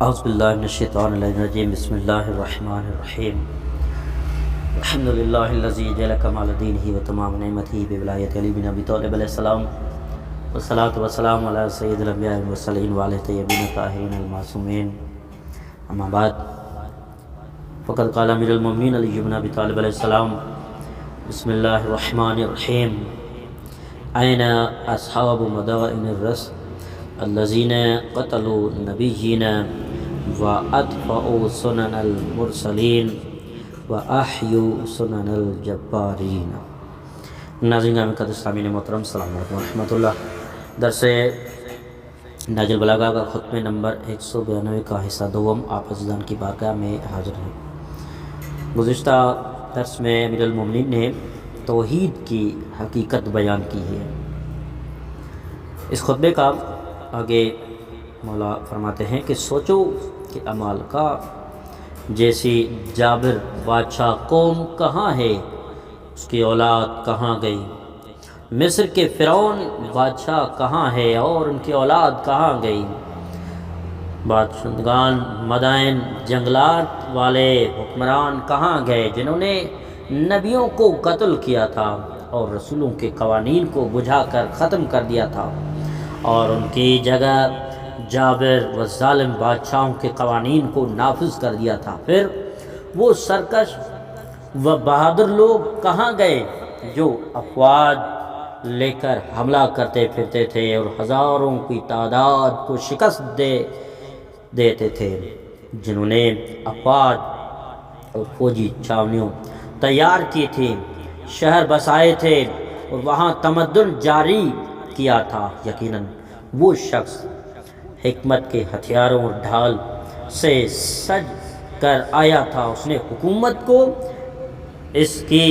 اعوذ باللہ من الشیطان الرجیم بسم اللہ الرحمن الرحیم الحمد للہ الذی جعل کمال دینہ و تمام نعمتہ بولایت علی بن ابی طالب علیہ السلام والصلاۃ والسلام علی سید الانبیاء والمرسلین وعلی الطیبین الطاہرین المعصومین اما بعد فقد قال امیر المؤمنین علی بن ابی طالب علیہ السلام بسم اللہ الرحمن الرحیم این اصحاب مدائن الرس الذین قتلوا النبیین وَأَطْفَأُوا سُنَنَ الْمُرْسَلِينَ وَأَحْيُوا سُنَنَ الْجَبَّارِينَ۔ ناظرین قدر اسلامی محترم السلام علیکم ورحمۃ اللہ۔ درس نہج البلاغہ کا خطبہ نمبر 192 کا حصہ دوم آپ عزیزان کی بارگاہ میں حاضر ہیں۔ گزشتہ درس میں امیر المومنین نے توحید کی حقیقت بیان کی ہے۔ اس خطبے کا آگے مولا فرماتے ہیں کہ سوچو کہ اعمال کا جیسی جابر بادشاہ قوم کہاں ہے، اس کی اولاد کہاں گئی؟ مصر کے فرعون بادشاہ کہاں ہے اور ان کی اولاد کہاں گئی؟ بادشاہگان مدائن جنگلات والے حکمران کہاں گئے جنہوں نے نبیوں کو قتل کیا تھا اور رسولوں کے قوانین کو بجھا کر ختم کر دیا تھا، اور ان کی جگہ جابر و ظالم بادشاہوں کے قوانین کو نافذ کر دیا تھا؟ پھر وہ سرکش و بہادر لوگ کہاں گئے جو افواج لے کر حملہ کرتے پھرتے تھے اور ہزاروں کی تعداد کو شکست دیتے تھے، جنہوں نے افواج اور فوجی چھاونیوں تیار کی تھی، شہر بسائے تھے اور وہاں تمدن جاری کیا تھا؟ یقیناً وہ شخص حکمت کے ہتھیاروں اور ڈھال سے سج کر آیا تھا، اس نے حکومت کو اس کی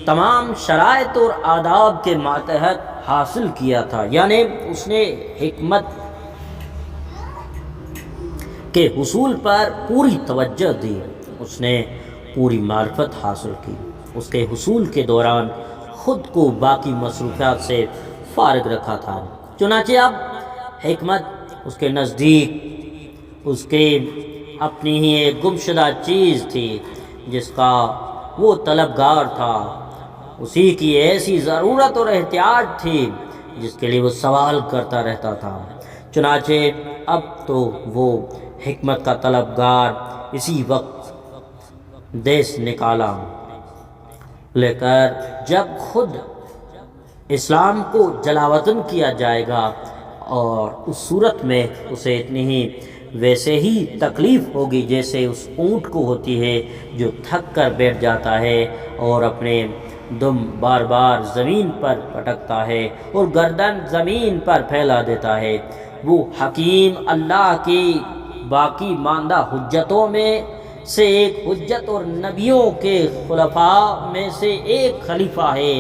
تمام شرائط اور آداب کے ماتحت حاصل کیا تھا، یعنی اس نے حکمت کے حصول پر پوری توجہ دی، اس نے پوری معرفت حاصل کی، اس کے حصول کے دوران خود کو باقی مصروفیات سے فارغ رکھا تھا۔ چنانچہ اب حکمت اس کے نزدیک اس کے اپنی ہی ایک گمشدہ چیز تھی جس کا وہ طلبگار تھا، اسی کی ایسی ضرورت اور احتیاج تھی جس کے لیے وہ سوال کرتا رہتا تھا۔ چنانچہ اب تو وہ حکمت کا طلبگار اسی وقت دیس نکالا لے کر جب خود اسلام کو جلاوطن کیا جائے گا، اور اس صورت میں اسے اتنی ہی ویسے ہی تکلیف ہوگی جیسے اس اونٹ کو ہوتی ہے جو تھک کر بیٹھ جاتا ہے اور اپنے دم بار بار زمین پر پٹکتا ہے اور گردن زمین پر پھیلا دیتا ہے۔ وہ حکیم اللہ کی باقی ماندہ حجتوں میں سے ایک حجت اور نبیوں کے خلفاء میں سے ایک خلیفہ ہے۔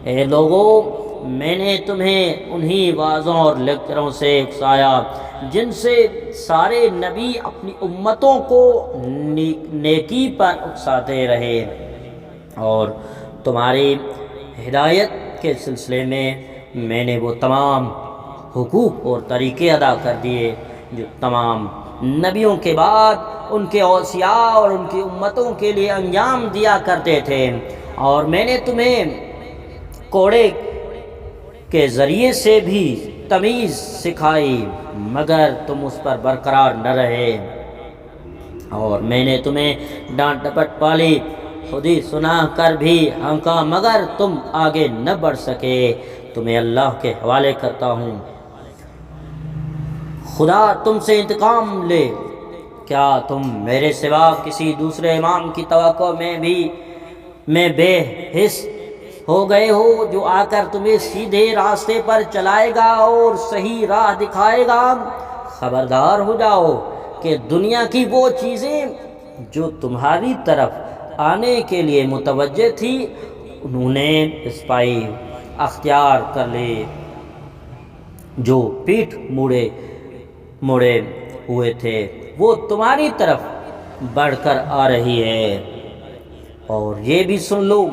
اے لوگوں، میں نے تمہیں انہی واعظوں اور لیکچروں سے اکسایا جن سے سارے نبی اپنی امتوں کو نیکی پر اکساتے رہے، اور تمہاری ہدایت کے سلسلے میں نے وہ تمام حقوق اور طریقے ادا کر دیے جو تمام نبیوں کے بعد ان کے اوصیاء اور ان کی امتوں کے لیے انجام دیا کرتے تھے، اور میں نے تمہیں کوڑے کے ذریعے سے بھی تمیز سکھائی مگر تم اس پر برقرار نہ رہے، اور میں نے تمہیں ڈانٹ ڈپٹ پالی، خود ہی سنا کر بھی ہنکا مگر تم آگے نہ بڑھ سکے۔ تمہیں اللہ کے حوالے کرتا ہوں، خدا تم سے انتقام لے۔ کیا تم میرے سوا کسی دوسرے امام کی توقع میں بے حس ہو گئے ہو جو آ کر تمہیں سیدھے راستے پر چلائے گا اور صحیح راہ دکھائے گا؟ خبردار ہو جاؤ کہ دنیا کی وہ چیزیں جو تمہاری طرف آنے کے لیے متوجہ تھی انہوں نے اسپائی اختیار کر لی، جو پیٹھ موڑے ہوئے تھے وہ تمہاری طرف بڑھ کر آ رہی ہے۔ اور یہ بھی سن لو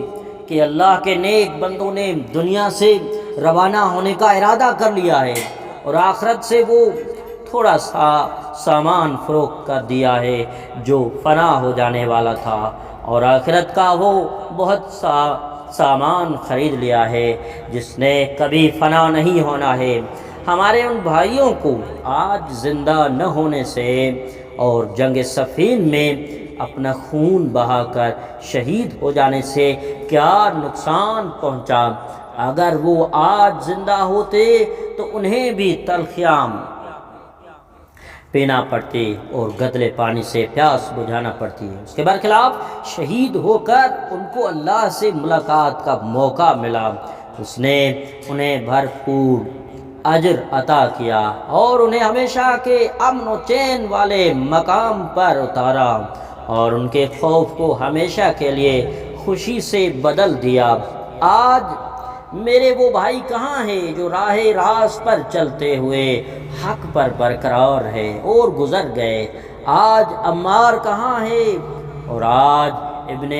کہ اللہ کے نیک بندوں نے دنیا سے روانہ ہونے کا ارادہ کر لیا ہے، اور آخرت سے وہ تھوڑا سا سامان فروخت کر دیا ہے جو فنا ہو جانے والا تھا، اور آخرت کا وہ بہت سا سامان خرید لیا ہے جس نے کبھی فنا نہیں ہونا ہے۔ ہمارے ان بھائیوں کو آج زندہ نہ ہونے سے اور جنگ صفین میں اپنا خون بہا کر شہید ہو جانے سے کیا نقصان پہنچا؟ اگر وہ آج زندہ ہوتے تو انہیں بھی تلخیاں پینا پڑتی اور گدلے پانی سے پیاس بجھانا پڑتی۔ اس کے برخلاف شہید ہو کر ان کو اللہ سے ملاقات کا موقع ملا، اس نے انہیں بھرپور اجر عطا کیا اور انہیں ہمیشہ کے امن و چین والے مقام پر اتارا اور ان کے خوف کو ہمیشہ کے لیے خوشی سے بدل دیا۔ آج میرے وہ بھائی کہاں ہیں جو راہ راست پر چلتے ہوئے حق پر برقرار ہے اور گزر گئے؟ آج عمار کہاں ہے اور آج ابن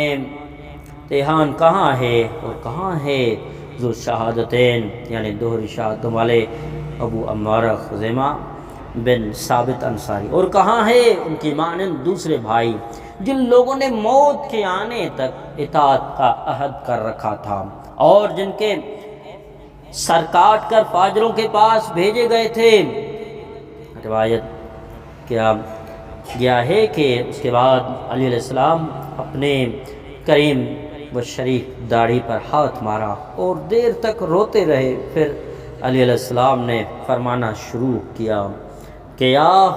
تیہان کہاں ہے اور کہاں ہے ذو شہادتین یعنی دوہری شہادتوں والے ابو عمارہ خزیمہ بن ثابت انصاری، اور کہاں ہے ان کی مانند دوسرے بھائی جن لوگوں نے موت کے آنے تک اطاعت کا عہد کر رکھا تھا اور جن کے سر کاٹ کر فاجروں کے پاس بھیجے گئے تھے؟ روایت کیا گیا ہے کہ اس کے بعد علی علیہ السلام اپنے کریم و شریف داڑھی پر ہاتھ مارا اور دیر تک روتے رہے۔ پھر علی علیہ السلام نے فرمانا شروع کیا کہ یا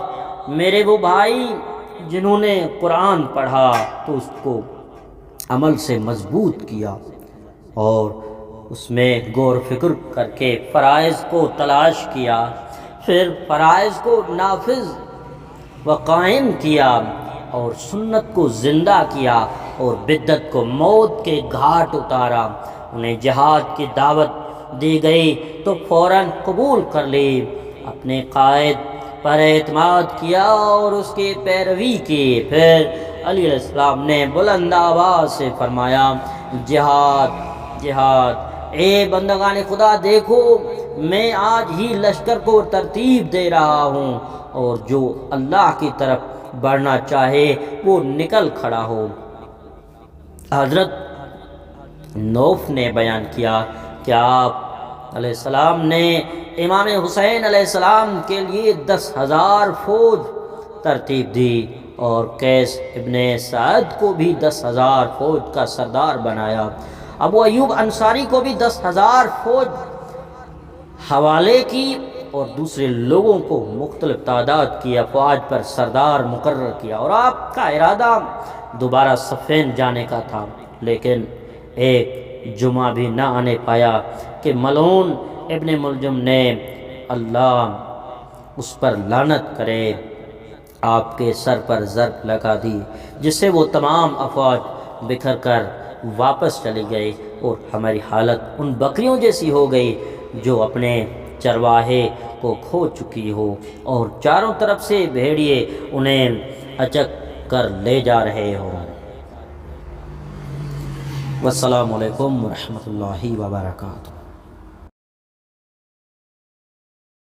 میرے وہ بھائی جنہوں نے قرآن پڑھا تو اس کو عمل سے مضبوط کیا اور اس میں غور و فکر کر کے فرائض کو تلاش کیا، پھر فرائض کو نافذ و قائم کیا اور سنت کو زندہ کیا اور بدعت کو موت کے گھاٹ اتارا۔ انہیں جہاد کی دعوت دی گئی تو فوراً قبول کر لی، اپنے قائد پر اعتماد کیا اور اس کی پیروی کی۔ پھر علی علیہ السلام نے بلند آواز سے فرمایا جہاد جہاد، اے بندگان خدا دیکھو میں آج ہی لشکر کو ترتیب دے رہا ہوں، اور جو اللہ کی طرف بڑھنا چاہے وہ نکل کھڑا ہو۔ حضرت نوف نے بیان کیا کہ آپ علیہ السلام نے امام حسین علیہ السلام کے لیے 10,000 فوج ترتیب دی اور قیس ابن سعد کو بھی 10,000 فوج کا سردار بنایا۔ ابو ایوب انصاری کو بھی 10,000 فوج حوالے کی اور دوسرے لوگوں کو مختلف تعداد کی افواج پر سردار مقرر کیا، اور آپ کا ارادہ دوبارہ صفین جانے کا تھا، لیکن ایک جمعہ بھی نہ آنے پایا کہ ملعون ابن ملجم نے اللہ اس پر لعنت کرے آپ کے سر پر ضرب لگا دی، جس سے وہ تمام افواج بکھر کر واپس چلی گئی اور ہماری حالت ان بکریوں جیسی ہو گئی جو اپنے چرواہے کو کھو چکی ہو اور چاروں طرف سے بھیڑیے انہیں اچک کر لے جا رہے ہوں۔ والسلام علیکم ورحمۃ اللہ وبرکاتہ۔